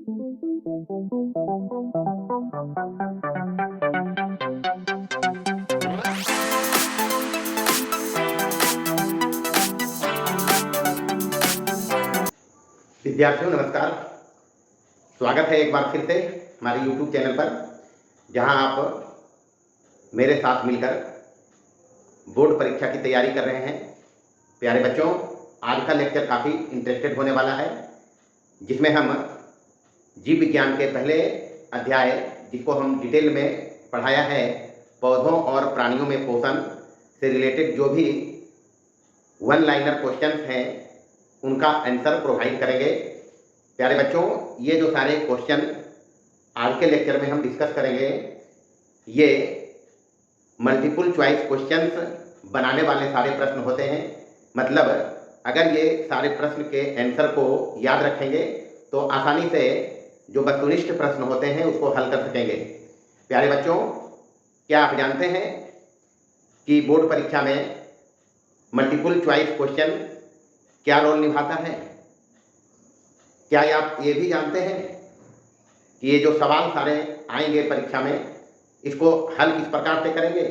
विद्यार्थियों नमस्कार। स्वागत है एक बार फिर से हमारे YouTube चैनल पर, जहां आप मेरे साथ मिलकर बोर्ड परीक्षा की तैयारी कर रहे हैं। प्यारे बच्चों, आज का लेक्चर काफ़ी इंटरेस्टेड होने वाला है, जिसमें हम जीव विज्ञान के पहले अध्याय, जिसको हम डिटेल में पढ़ाया है, पौधों और प्राणियों में पोषण से रिलेटेड जो भी वन लाइनर क्वेश्चंस हैं, उनका आंसर प्रोवाइड करेंगे। प्यारे बच्चों, ये जो सारे क्वेश्चन आज के लेक्चर में हम डिस्कस करेंगे, ये मल्टीपल चॉइस क्वेश्चंस बनाने वाले सारे प्रश्न होते हैं। मतलब अगर ये सारे प्रश्न के आंसर को याद रखेंगे तो आसानी से जो वस्तुनिष्ठ प्रश्न होते हैं उसको हल कर सकेंगे। प्यारे बच्चों, क्या आप जानते हैं कि बोर्ड परीक्षा में मल्टीपल चॉइस क्वेश्चन क्या रोल निभाता है? क्या आप ये भी जानते हैं कि ये जो सवाल सारे आएंगे परीक्षा में, इसको हल किस प्रकार से करेंगे?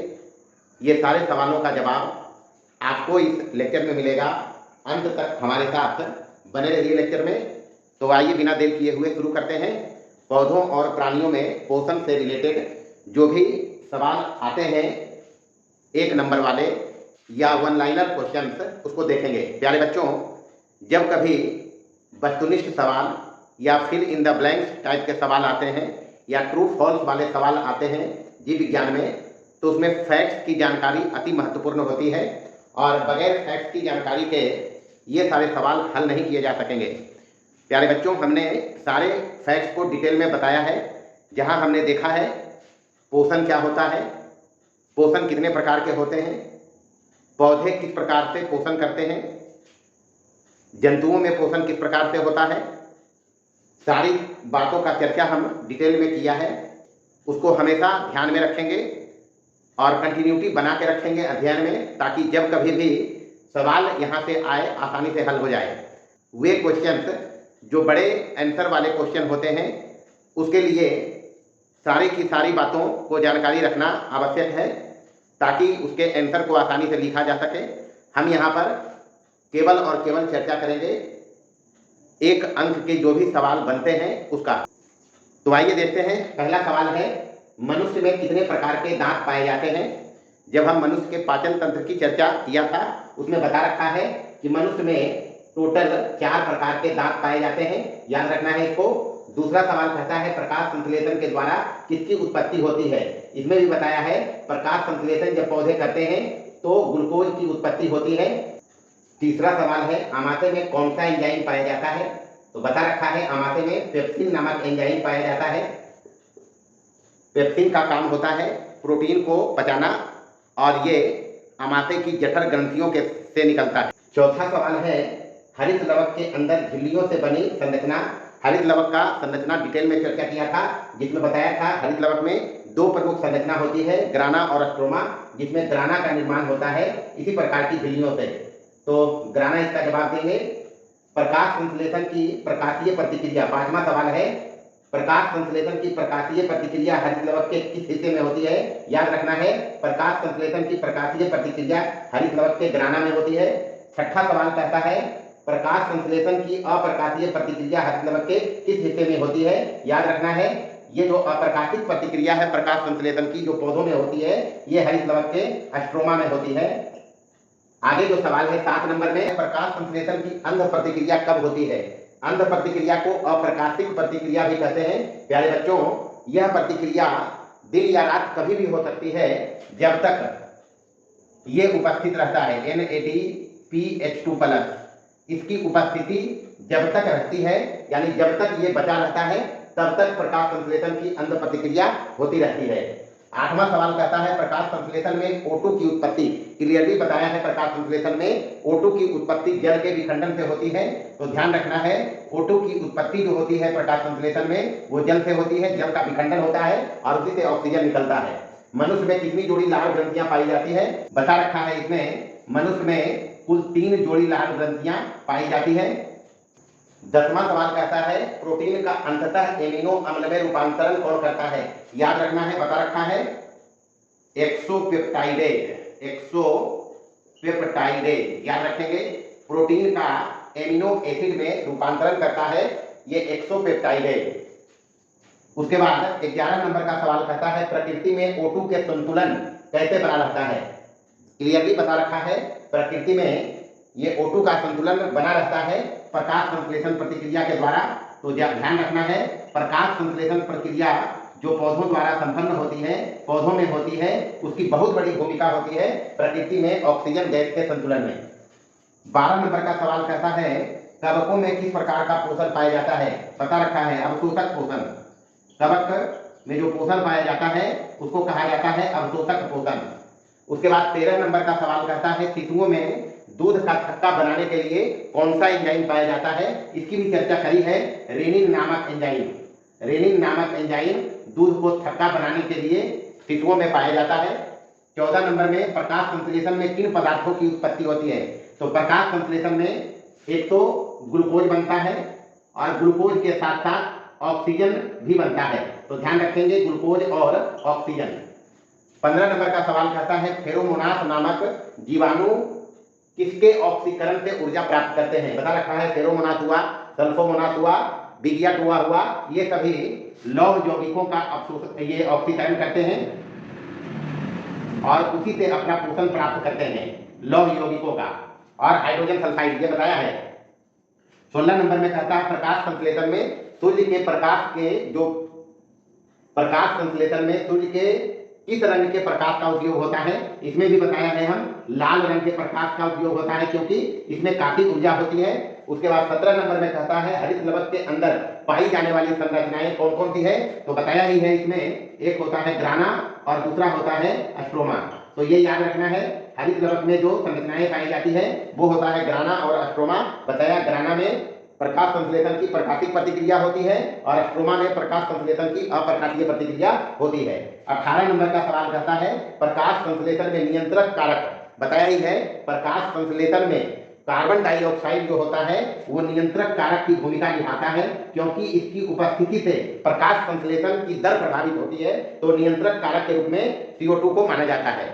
ये सारे सवालों का जवाब आपको इस लेक्चर में मिलेगा। अंत तक हमारे साथ बने रहिए लेक्चर में। तो आइए बिना देर किए हुए शुरू करते हैं। पौधों और प्राणियों में पोषण से रिलेटेड जो भी सवाल आते हैं, एक नंबर वाले या वन लाइनर क्वेश्चंस, उसको देखेंगे। प्यारे बच्चों, जब कभी वस्तुनिष्ठ सवाल या fill in the blanks type के सवाल आते हैं या ट्रू फॉल्स वाले सवाल आते हैं जीव विज्ञान में, तो उसमें फैक्ट्स की जानकारी अति महत्वपूर्ण होती है और बगैर फैक्ट्स की जानकारी के ये सारे सवाल हल नहीं किए जा सकेंगे। प्यारे बच्चों, हमने सारे फैक्ट्स को डिटेल में बताया है, जहां हमने देखा है पोषण क्या होता है, पोषण कितने प्रकार के होते हैं, पौधे किस प्रकार से पोषण करते हैं, जंतुओं में पोषण किस प्रकार से होता है, सारी बातों का चर्चा हम डिटेल में किया है। उसको हमेशा ध्यान में रखेंगे और कंटिन्यूटी बना के रखेंगे अध्ययन में, ताकि जब कभी भी सवाल यहाँ से आए आसानी से हल हो जाए। वे क्वेश्चंस जो बड़े आंसर वाले क्वेश्चन होते हैं, उसके लिए सारी की सारी बातों को जानकारी रखना आवश्यक है, ताकि उसके आंसर को आसानी से लिखा जा सके। हम यहाँ पर केवल और केवल चर्चा करेंगे एक अंक के जो भी सवाल बनते हैं उसका। तो आइए देखते हैं। पहला सवाल है, मनुष्य में कितने प्रकार के दांत पाए जाते हैं? जब हम मनुष्य के पाचन तंत्र की चर्चा किया था, उसमें बता रखा है कि मनुष्य में टोटल 4 प्रकार के दांत पाए जाते हैं, याद रखना है इसको। दूसरा सवाल कहता है, प्रकाश संश्लेषण के द्वारा किसकी उत्पत्ति होती है? इसमें भी बताया है प्रकाश संश्लेषण जब पौधे करते हैं तो ग्लूकोज की उत्पत्ति होती है। तीसरा सवाल है, आमाशय में कौन सा एंजाइम पाया जाता है? तो बता रखा है आमाशय में पेप्सिन नामक एंजाइम पाया जाता है। पेप्सिन का काम होता है प्रोटीन को पचाना और ये आमाशय की जठर ग्रंथियों के से निकलता है। चौथा सवाल है, हरित लवक के अंदर झिल्लियों से बनी संरचना। हरित लवक का संरचना डिटेल में चर्चा किया था, जिसमें बताया था हरित लवक में 2 प्रमुख संरचना होती है, ग्राना और स्ट्रोमा, जिसमें ग्राना का निर्माण होता है इसी प्रकार की झिल्लियों से। तो ग्राना इसका जवाब देंगे। प्रकाश संश्लेषण की प्रकाशीय प्रतिक्रिया, 5वां सवाल है, प्रकाश संश्लेषण की प्रकाशीय प्रतिक्रिया हरित लवक के किस हिस्से में होती है? याद रखना है प्रकाश संश्लेषण की प्रकाशीय प्रतिक्रिया हरित लवक के ग्राना में होती है। छठा सवाल कहता है, प्रकाश संश्लेषण की अप्रकाशीय प्रतिक्रिया हरित लवक के किस हिस्से में होती है? याद रखना है ये जो अप्रकाशित प्रतिक्रिया है प्रकाश संश्लेषण की, जो पौधों में होती है, ये हरित लवक के स्ट्रोमा में होती है। आगे जो सवाल है 7 नंबर में, प्रकाश संश्लेषण की अंध प्रतिक्रिया कब होती है? अंध प्रतिक्रिया को अप्रकाशित प्रतिक्रिया भी कहते हैं। प्यारे बच्चों, यह प्रतिक्रिया दिन या रात कभी भी हो सकती है, जब तक ये उपस्थित रहता है NADPH2+, इसकी उपस्थिति जब तक रहती है, यानी जब तक ये बचा रहता है, तब तक प्रकाश संश्लेषण की अंध प्रतिक्रिया होती रहती है। 8वां सवाल कहता है, प्रकाश संश्लेषण में O2 की उत्पत्ति, क्लियरली बताया है प्रकाश संश्लेषण में O2 की उत्पत्ति जल के विखंडन से होती है। तो ध्यान रखना है O2 की उत्पत्ति जो होती है प्रकाश संश्लेषण में, वो जल से होती है, जल का विखंडन होता है और उसी से ऑक्सीजन निकलता है। मनुष्य में कितनी जोड़ी लाल ग्रंथियां पाई जाती है? बता रखा है इसमें मनुष्य में कुल 3 जोड़ी लाल ग्रंथियां पाई जाती है। 10वां सवाल कहता है प्रोटीन का अंततः एमिनो अम्ल में रूपांतरण कौन करता है? याद रखना है, बता रखा है एक्सोपेप्टाइडेज। एक्सोपेप्टाइडेज याद रखेंगे। प्रोटीन का एमिनो एसिड में रूपांतरण करता है ये एक्सोपेप्टाइडेज। उसके बाद 11 नंबर का सवाल कहता है प्रकृति में O2 के संतुलन कैसे बना रहता है? क्लियरली बता रखा है प्रकृति में ये O2 का संतुलन बना रहता है प्रकाश संश्लेषण प्रक्रिया के द्वारा। तो ध्यान रखना है प्रकाश संश्लेषण प्रक्रिया जो पौधों द्वारा संपन्न होती है, पौधों में होती है, उसकी बहुत बड़ी भूमिका होती है प्रकृति में ऑक्सीजन गैस के संतुलन में। 12 नंबर का सवाल कहता है कवकों में किस प्रकार का पोषण पाया जाता है? बता रखा है अवशोषक पोषण। कवक में जो पोषण पाया जाता है उसको कहा जाता है अवशोषक पोषण। उसके बाद 13 नंबर का सवाल कहता है शिशुओं में दूध का थक्का बनाने के लिए कौन सा एंजाइम पाया जाता है? इसकी भी चर्चा करी है, रेनिन नामक एंजाइम। रेनिन नामक एंजाइम दूध को थक्का बनाने के लिए शिशुओं में पाया जाता है। 14 नंबर में प्रकाश संश्लेषण में किन पदार्थों की उत्पत्ति होती है? तो प्रकाश संश्लेषण में एक तो ग्लूकोज बनता है और ग्लूकोज के साथ साथ ऑक्सीजन भी बनता है। तो ध्यान रखेंगे ग्लूकोज और ऑक्सीजन। 15 नंबर का सवाल कहता है फेरोमोनास नामक जीवाणु किसके ऑक्सीकरण से ऊर्जा प्राप्त करते हैं? बता रखा है फेरोमोनास हुआ, सल्फोमोनास हुआ, बिगिया हुआ, ये सभी लौह यौगिकों का ये ऑक्सीकरण करते हैं और उसी से अपना पोषण प्राप्त करते हैं लौह यौगिकों का। और हाइड्रोजन सल्फाइड ये बताया है। 16 नंबर में कहता है प्रकाश संश्लेषण में सूर्य के प्रकाश के जो प्रकाश संश्लेषण में सूर्य के किस रंग के प्रकाश का उपयोग होता है? इसमें भी बताया है हम लाल रंग के प्रकाश का उपयोग होता है क्योंकि इसमें काफी ऊर्जा होती है। उसके बाद 17 नंबर में कहता है हरित लवक के अंदर पाई जाने वाली संरचनाएं कौन कौन सी है? तो बताया ही है इसमें एक होता है ग्राना और दूसरा होता है एस्ट्रोमा। तो ये याद रखना है हरित लवक में जो संरचनाएं पाई जाती है वो होता है ग्राना और एस्ट्रोमा। बताया ग्राना में प्रकाश संश्लेषण की प्रकाशिक प्रतिक्रिया होती है और एस्ट्रोमा में प्रकाश संश्लेषण की अप्रकाशीय प्रतिक्रिया होती है। 18 नंबर का सवाल कहता है प्रकाश संश्लेषण में नियंत्रक कारक। बताया ही है प्रकाश संश्लेषण में कार्बन डाइऑक्साइड जो होता है वो नियंत्रक कारक की भूमिका निभाता है क्योंकि इसकी उपस्थिति से प्रकाश संश्लेषण की दर प्रभावित होती है। तो नियंत्रक कारक के रूप में CO2 को माना जाता है।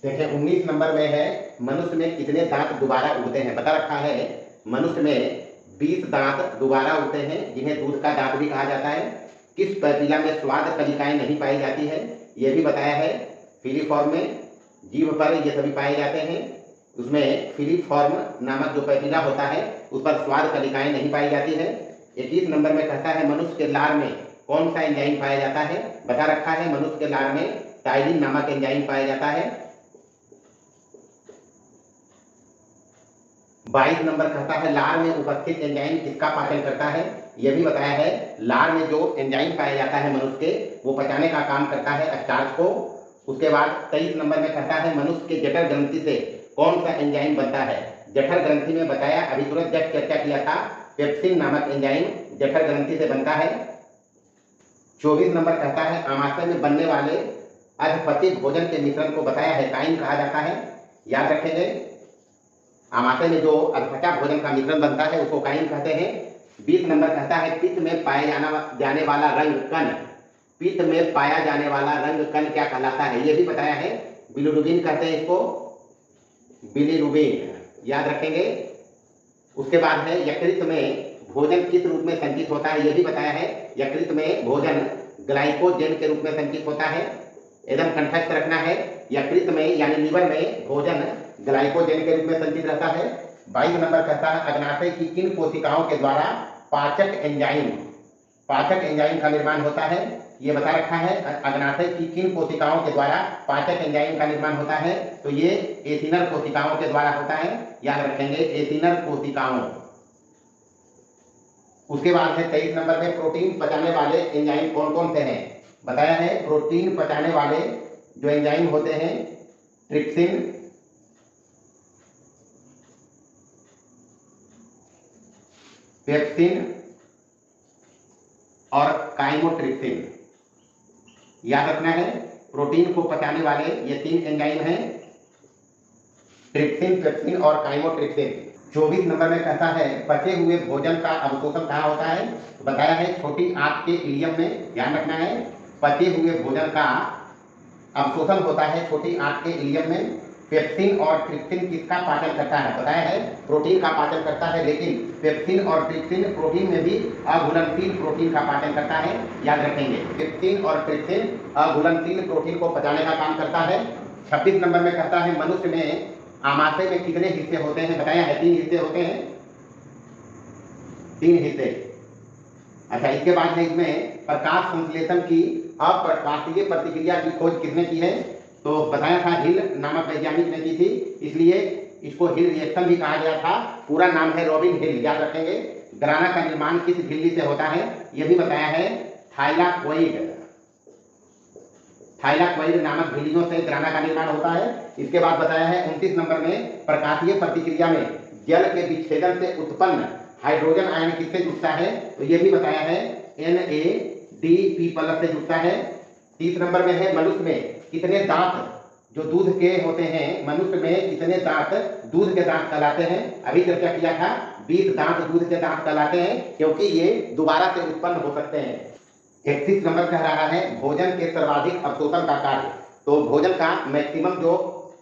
देखिए 19 नंबर में है मनुष्य में कितने दांत दोबारा उगते हैं? बता रखा है मनुष्य में 20 दांत दोबारा उगते हैं जिन्हें दूध का दांत भी कहा जाता है। किस पैपिला में स्वाद कलिकाएं नहीं पाई जाती है? यह भी बताया है फिलीफॉर्म में जीभ पर ये सभी पाए जाते हैं। उसमें फिलीफॉर्म नामक जो पैपिला होता है उस पर स्वाद कलिकाएं नहीं पाई जाती है। 21 नंबर में कहता है मनुष्य के लार में कौन सा एंजाइम पाया जाता है? बता रखा है मनुष्य के लार में टाइलिन नामक एंजाइम पाया जाता है। 22 नंबर कहता है लार में उपस्थित एंजाइम किसका पाचन करता है? यह भी बताया है लार में जो एंजाइम पाया जाता है मनुष्य के वो पचाने का काम करता है स्टार्च को। उसके बाद 23 नंबर में कहता है मनुष्य के जठर ग्रंथि से कौन सा एंजाइम बनता है? जठर ग्रंथि में बताया अभी तुरंत जब चर्चा किया था पेप्सिन नामक एंजाइम जठर ग्रंथि से बनता है। 24 नंबर कहता है आमाशय में बनने वाले अधपचित भोजन के मिश्रण को बताया है काइन कहा जाता है। याद रखेंगे आमाशय में जो अधपचा भोजन का मिश्रण बनता है उसको काइन कहते हैं। 20 नंबर कहता है पित्त में पाया जाने वाला रंग कण, पित्त में पाया जाने वाला रंग कण क्या कहलाता है? यह भी बताया है बिलिरुबिन कहते हैं इसको, बिलिरुबिन याद रखेंगे। उसके बाद है यकृत में भोजन किस रूप में संचित होता है? यह भी बताया है यकृत में भोजन ग्लाइकोजेन के रूप में संचित होता है। एकदम कंठस्थ रखना है यकृत में यानी लीवर में भोजन ग्लाइकोजेन के रूप में संचित रहता है। 22 नंबर कहता है अग्नाशय की किन कोशिकाओं के द्वारा पाचक एंजाइम का निर्माण होता है? ये बता रखा है अग्नाशय की किन कोशिकाओं के द्वारा पाचक एंजाइम का निर्माण होता है? तो ये एसिनर कोशिकाओं के द्वारा होता है। याद रखेंगे एसिनर कोशिकाओं। उसके बाद है 23 नंबर में प्रोटीन पचाने वाले एंजाइम कौन कौन से हैं? बताया है प्रोटीन पचाने वाले जो एंजाइम होते हैं ट्रिप्सिन, पेप्सिन और काइमोट्रिप्सिन। याद रखना है प्रोटीन को पचाने वाले ये 3 एंजाइम हैं ट्रिप्सिन, पेप्सिन और काइमोट्रिप्सिन। 24 नंबर में कहता है बचे हुए भोजन का अवशोषण कहाँ होता है, तो बताया है छोटी आंत के इलियम में। ध्यान रखना है, बचे हुए भोजन का अवशोषण होता है छोटी आंत के इलियम में। पेप्सिन और ट्रिप्सिन किसका पाचन करता है, बताया है प्रोटीन का पाचन करता है, लेकिन पेप्सिन और ट्रिप्सिन प्रोटीन में भी अघुलनशील प्रोटीन का पाचन करता है, याद रखेंगे। पेप्सिन और ट्रिप्सिन अघुलनशील प्रोटीन को पचाने का काम करता है। 26 नंबर में कहता है मनुष्य में आमाशय में कितने हिस्से होते हैं, बताया है 3 हिस्से होते हैं, 3 हिस्से। अच्छा, इसके बाद है इसमें प्रकाश संश्लेषण की अप्रकाशीय प्रतिक्रिया की खोज किसने की है, तो बताया था हिल नामक वैज्ञानिक ने की थी, इसलिए इसको हिल रिएक्शन भी कहा गया था। पूरा नाम है रॉबिन हिल, याद रखेंगे। ग्राना का निर्माण किस झिल्ली से होता है, यह भी बताया है थाइलाकोइड। थाइलाकोइड नामक झिल्लियों से ग्राना का निर्माण होता है। इसके बाद बताया है 29 नंबर में प्रकाशीय प्रतिक्रिया में जल के विच्छेदन से उत्पन्न हाइड्रोजन आयन किससे जुड़ता है, तो यह भी बताया है NADP+ से जुड़ता है। 30 नंबर में है मनुष्य में कितने दांत जो दूध के होते हैं, मनुष्य में कितने दांत दूध के दांत कहलाते हैं, अभी चर्चा किया था 20 दांत दूध के दांत कहलाते हैं, क्योंकि ये दोबारा से उत्पन्न हो सकते हैं। 31 नंबर कह रहा है भोजन के सर्वाधिक अवशोषण का कार्य, तो भोजन का मैक्सिमम जो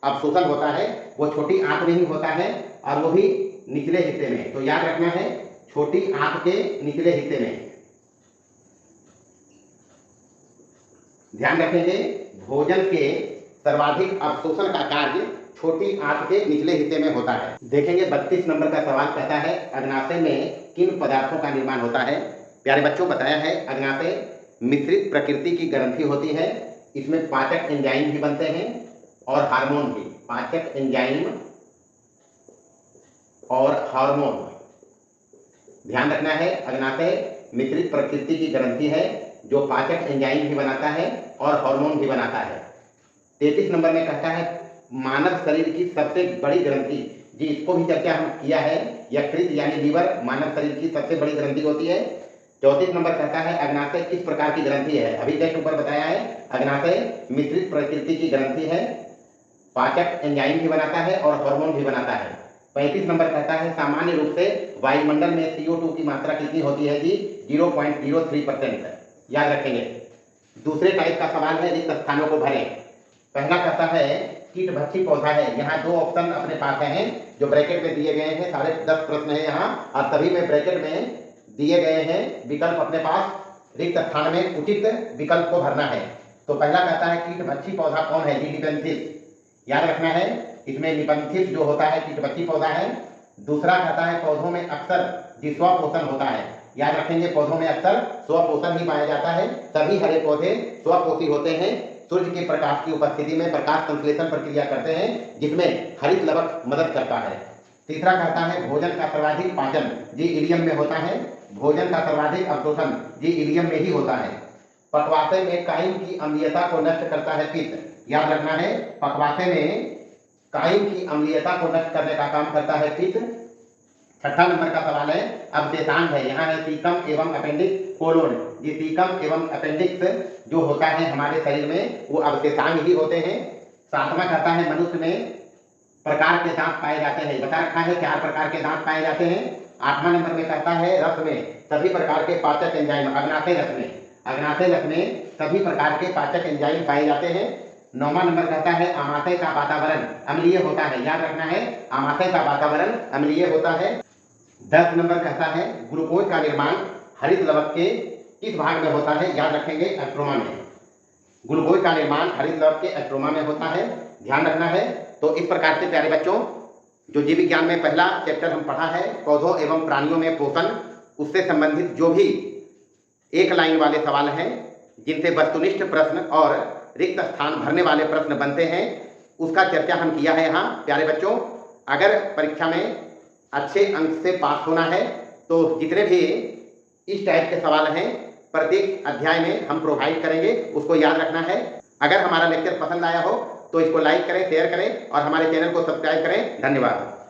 अवशोषण होता है वो छोटी आंत में ही होता है, और वो भी निचले हिस्से में। तो याद रखना है छोटी आंत के निचले हिस्से में। ध्यान रखेंगे भोजन के सर्वाधिक अवशोषण का कार्य छोटी आंत के निचले हिस्से में होता है। देखेंगे 32 नंबर का सवाल कहता है अग्नाशय में किन पदार्थों का निर्माण होता है। प्यारे बच्चों, बताया है अग्नाशय मिश्रित प्रकृति की ग्रंथि होती है, इसमें पाचक एंजाइम भी बनते हैं और हार्मोन भी। पाचक एंजाइम और हार्मोन, ध्यान रखना है अग्नाशय मिश्रित प्रकृति की ग्रंथि है जो पाचक एंजाइम भी बनाता है और हार्मोन भी बनाता है। 33 नंबर में कहता है मानव शरीर की सबसे बड़ी ग्रंथि, जी इसको भी चर्चा हम किया है, यकृत यानी लीवर मानव शरीर की सबसे बड़ी ग्रंथि होती है। 34 नंबर कहता है अग्नाशय किस प्रकार की ग्रंथि है, अभी जस्ट ऊपर बताया है अग्नाशय मिश्रित प्रकृति की ग्रंथि है, पाचक एंजाइम भी बनाता है और हार्मोन भी बनाता है। 35 नंबर कहता है सामान्य रूप से वायुमंडल में CO2 की मात्रा कितनी होती है, जी 0.03%, याद रखेंगे। दूसरे टाइप का सवाल है रिक्त स्थानों को भरें। पहला कहता है कीटभक्षी पौधा है, यहाँ 2 ऑप्शन अपने पास हैं जो ब्रैकेट में दिए गए हैं, सारे 10 प्रश्न है यहाँ, और सभी में ब्रैकेट में दिए गए हैं विकल्प अपने पास। रिक्त स्थान में उचित विकल्प को भरना है। तो पहला कहता है कीटभक्षी पौधा कौन है, जी निपंथिस, याद रखना है इसमें निपंथिस जो होता है कीटभक्षी पौधा है। दूसरा कहता है पौधों में अक्सर जी स्वपोषण होता है, याद रखेंगे पौधों में अक्सर स्वपोषण ही पाया जाता है, सभी हरे पौधे स्वपोषी होते हैं, सूर्य के प्रकाश की उपस्थिति में प्रकाश संश्लेषण प्रक्रिया करते हैं जिसमें हरित लवक मदद करता है। तीसरा कहता है भोजन का सर्वाधिक पाचन जी इलियम में होता है, भोजन का सर्वाधिक अवशोषण जी इलियम में ही होता है। पकवासे में काइम की अम्लीयता को नष्ट करता है पित्त, याद रखना है पकवासे में काइम की अम्लीयता को नष्ट करने का काम करता है पित्त। 6ठा नंबर का सवाल है अवशेषांग है, यहाँ है सीकम एवं अपेंडिक्स कोलोन, ये सीकम एवं अपेंडिक्स जो होता है हमारे शरीर में वो अवशेषांग ही होते हैं। 7वां कहता है मनुष्य में प्रकार के दांत पाए जाते हैं, बता रखा है 4 प्रकार के दांत पाए जाते हैं। 8वां नंबर में कहता है रस में सभी प्रकार के पाचक एंजाइम, अग्नाशय रस में सभी प्रकार के पाचक एंजाइम पाए जाते हैं। 9वां नंबर कहता है आमाशय का वातावरण अम्लीय होता है, याद रखना है आमाशय का वातावरण अम्लीय होता है। 10 नंबर कहता है ग्लूकोज का निर्माण हरित लवक के किस भाग में होता है, याद रखेंगे एस्ट्रोमा में। ग्लूकोज का निर्माण हरित लवक के एस्ट्रोमा में होता है, ध्यान रखना है। तो इस प्रकार से प्यारे बच्चों जो जीव विज्ञान में पहला चैप्टर हम पढ़ा है पौधों एवं प्राणियों में पोषण, उससे संबंधित जो भी एक लाइन वाले सवाल हैं जिनसे वस्तुनिष्ठ प्रश्न और रिक्त स्थान भरने वाले प्रश्न बनते हैं उसका चर्चा हम किया है यहाँ। प्यारे बच्चों अगर परीक्षा में अच्छे अंक से पास होना है तो जितने भी इस टाइप के सवाल हैं प्रत्येक अध्याय में हम प्रोवाइड करेंगे, उसको याद रखना है। अगर हमारा लेक्चर पसंद आया हो तो इसको लाइक करें, शेयर करें और हमारे चैनल को सब्सक्राइब करें। धन्यवाद।